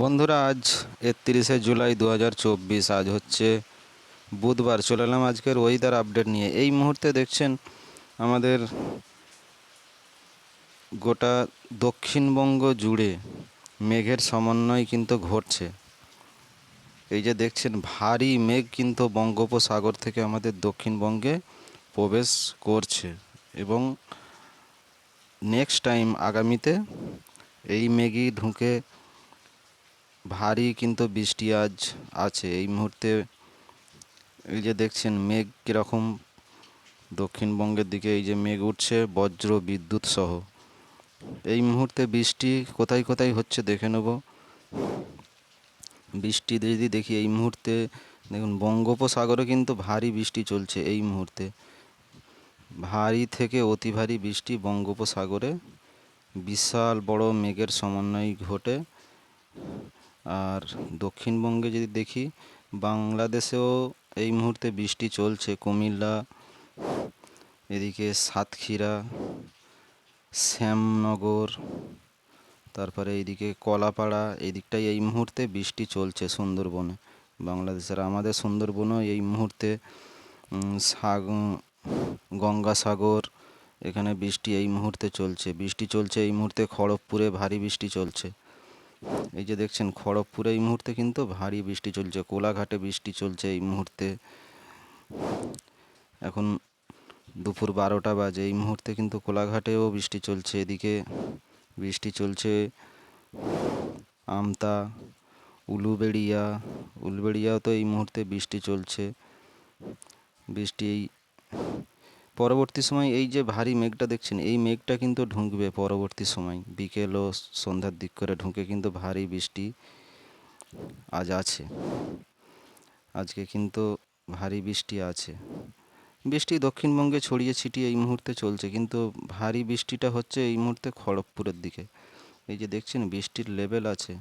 বন্ধুরা, আজ 31শে জুলাই 2024। আজ হচ্ছে বুধবার। চলে এলাম আজকের ওয়েদার আপডেট নিয়ে। এই মুহূর্তে দেখছেন আমাদের গোটা দক্ষিণবঙ্গ জুড়ে মেঘের সমন্বয় কিন্তু ঘটছে। এই যে দেখছেন ভারী মেঘ কিন্তু বঙ্গোপসাগর থেকে আমাদের দক্ষিণবঙ্গে প্রবেশ করছে এবং নেক্সট টাইম আগামীতে এই মেঘই ঢুকে ভারী কিন্তু বৃষ্টি আজ আছে। এই মুহূর্তে এই যে দেখছেন মেঘ কীরকম দক্ষিণবঙ্গের দিকে এই যে মেঘ উঠছে বজ্র বিদ্যুৎ সহ। এই মুহূর্তে বৃষ্টি কোথায় কোথায় হচ্ছে দেখে নেব। বৃষ্টি যদি দেখি এই মুহূর্তে দেখুন বঙ্গোপসাগরে কিন্তু ভারী বৃষ্টি চলছে। এই মুহূর্তে ভারী থেকে অতি ভারী বৃষ্টি বঙ্গোপসাগরে বিশাল বড় মেঘের সমন্বয় ঘটে। আর দক্ষিণবঙ্গে যদি দেখি বাংলাদেশেও এই মুহূর্তে বৃষ্টি চলছে। কুমিল্লা, এদিকে সাতক্ষীরা, শ্যামনগর, তারপরে এইদিকে কলাপাড়া, এই দিকটায় এই মুহূর্তে বৃষ্টি চলছে। সুন্দরবনে, বাংলাদেশের আমাদের সুন্দরবনও এই মুহূর্তে গঙ্গাসাগর, এখানে বৃষ্টি এই মুহূর্তে চলছে। বৃষ্টি চলছে এই মুহূর্তে খড়গপুরে ভারী বৃষ্টি চলছে। এই যে দেখছেন খড়গপুরে এই মুহূর্তে কিন্তু ভারী বৃষ্টি চলছে। কোলাঘাটে বৃষ্টি চলছে এই মুহূর্তে। এখন দুপুর 12টা বাজে। এই মুহূর্তে কিন্তু কোলাঘাটেও বৃষ্টি চলছে। এদিকে বৃষ্টি চলছে আমতা, উলুবেড়িয়াও তো এই মুহূর্তে বৃষ্টি চলছে। বৃষ্টি এই পরবর্তী সময় এই যে ভারী মেঘটা দেখছেন, এই মেঘটা কিন্তু ঢুকবে পরবর্তী সময় বিকেল ও সন্ধ্যার দিক করে ঢুকে কিন্তু ভারী বৃষ্টি আজ আছে। আজকে কিন্তু ভারী বৃষ্টি আছে। বৃষ্টি দক্ষিণবঙ্গে ছড়িয়ে ছিটিয়ে এই মুহূর্তে চলছে, কিন্তু ভারী বৃষ্টিটা হচ্ছে এই মুহূর্তে খড়গপুরের দিকে। এই যে দেখছেন বৃষ্টির লেভেল আছে,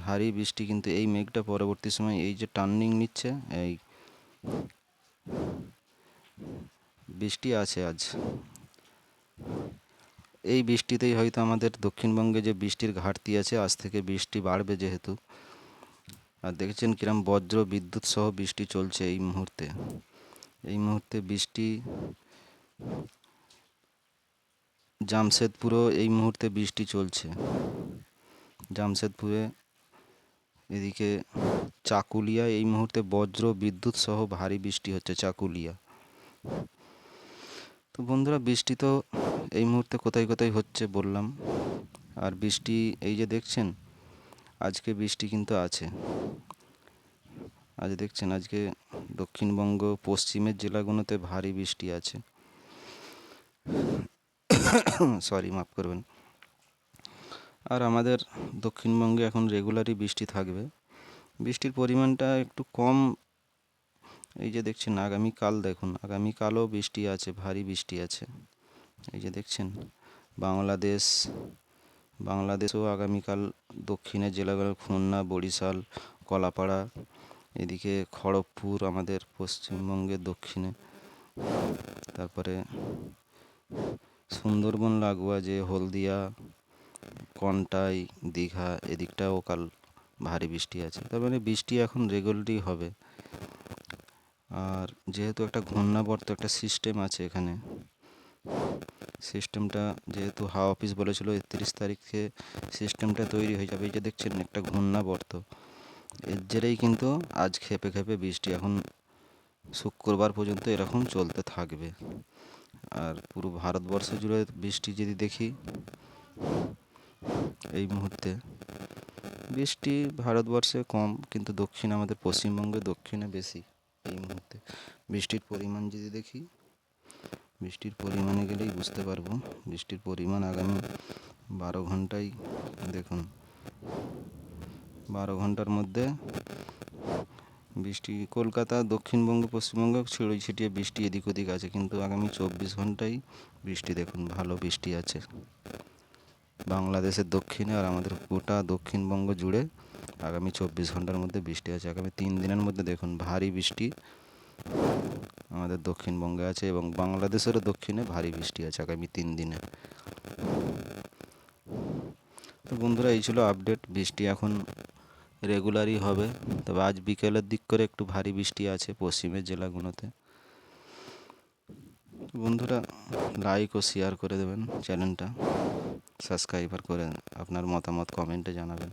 ভারী বৃষ্টি কিন্তু এই মেঘটা পরবর্তী সময় এই যে টার্নিং নিচ্ছে, এই বৃষ্টি আছে আজ। এই বৃষ্টিতেই হয়তো আমাদের দক্ষিণবঙ্গে যে বৃষ্টির ঘাটতি আছে, আজ থেকে বৃষ্টি বাড়বে যেহেতু। আর দেখেছেন কিরম বজ্র বিদ্যুৎ সহ বৃষ্টি চলছে এই মুহূর্তে। এই মুহূর্তে বৃষ্টি জামশেদপুরও এই মুহূর্তে বৃষ্টি চলছে। জামশেদপুরে, এদিকে চাকুলিয়া এই মুহূর্তে বজ্র বিদ্যুৎ সহ ভারী বৃষ্টি হচ্ছে চাকুলিয়া। তো বন্ধুরা, বৃষ্টি তো এই মুহূর্তে কোথায় কোথায় হচ্ছে বললাম। আর বৃষ্টি এই যে দেখছেন আজকে বৃষ্টি কিন্তু আছে। আজ দেখছেন আজকে দক্ষিণবঙ্গ পশ্চিমের জেলাগুলোতে ভারী বৃষ্টি আছে। সরি, মাফ করবেন। আর আমাদের দক্ষিণবঙ্গে এখন রেগুলারই বৃষ্টি থাকবে। বৃষ্টির পরিমাণটা একটু কম। এই যে দেখছেন আগামীকাল, দেখুন আগামীকালও বৃষ্টি আছে, ভারী বৃষ্টি আছে। এই যে দেখছেন বাংলাদেশও আগামীকাল দক্ষিণের জেলাগুলো খুলনা, বরিশাল, কলাপাড়া, এদিকে খড়গপুর আমাদের পশ্চিমবঙ্গের দক্ষিণে, তারপরে সুন্দরবন লাগোয়া যে হলদিয়া, কন্টাই, দীঘা, এদিকটাও কাল ভারী বৃষ্টি আছে। তার মানে বৃষ্টি এখন রেগুলারই হবে। আর যেহেতু একটা ঘূর্ণাবর্ত, একটা সিস্টেম আছে এখানে, সিস্টেমটা যেহেতু হাওয়া অফিস বলেছিল 31 তারিখে সিস্টেমটা তৈরি হয়ে যাবে। এই যে দেখছেন একটা ঘূর্ণাবর্ত, এর জেরেই কিন্তু আজ খেপে খেপে বৃষ্টি এখন শুক্রবার পর্যন্ত এরকম চলতে থাকবে। আর পুরো ভারতবর্ষ জুড়ে বৃষ্টি যদি দেখি, এই মুহূর্তে বৃষ্টি ভারতবর্ষে কম, কিন্তু দক্ষিণ আমাদের পশ্চিমবঙ্গে দক্ষিণে বেশি। এই মুহূর্তে বৃষ্টির পরিমাণ যদি দেখি, বৃষ্টির পরিমাণে গেলেই বুঝতে পারবো বৃষ্টির পরিমাণ আগামী 12 ঘন্টায়। দেখুন 12 ঘন্টার মধ্যে বৃষ্টি কলকাতা, দক্ষিণবঙ্গ, পশ্চিমবঙ্গ ছড়িয়ে ছিটিয়ে বৃষ্টি এদিক ওদিক আছে, কিন্তু আগামী 24 ঘন্টায় বৃষ্টি দেখুন ভালো বৃষ্টি আছে বাংলাদেশের দক্ষিণে। আর আমাদের গোটা দক্ষিণবঙ্গ জুড়ে আগামী 24 ঘন্টার মধ্যে বৃষ্টি আছে। আগামী 3 দিনের মধ্যে দেখুন ভারী বৃষ্টি আমাদের দক্ষিণবঙ্গে আছে এবং বাংলাদেশেরও দক্ষিণে ভারী বৃষ্টি আছে আগামী 3 দিনে। তো বন্ধুরা, এই ছিল আপডেট। বৃষ্টি এখন রেগুলারই হবে, তবে আজ বিকেলের দিক করে একটু ভারী বৃষ্টি আছে পশ্চিমের জেলাগুলোতে। বন্ধুরা, লাইক ও শেয়ার করে দেবেন চ্যানেলটা, সাবস্ক্রাইবার করে আপনার মতামত কমেন্টে জানাবেন।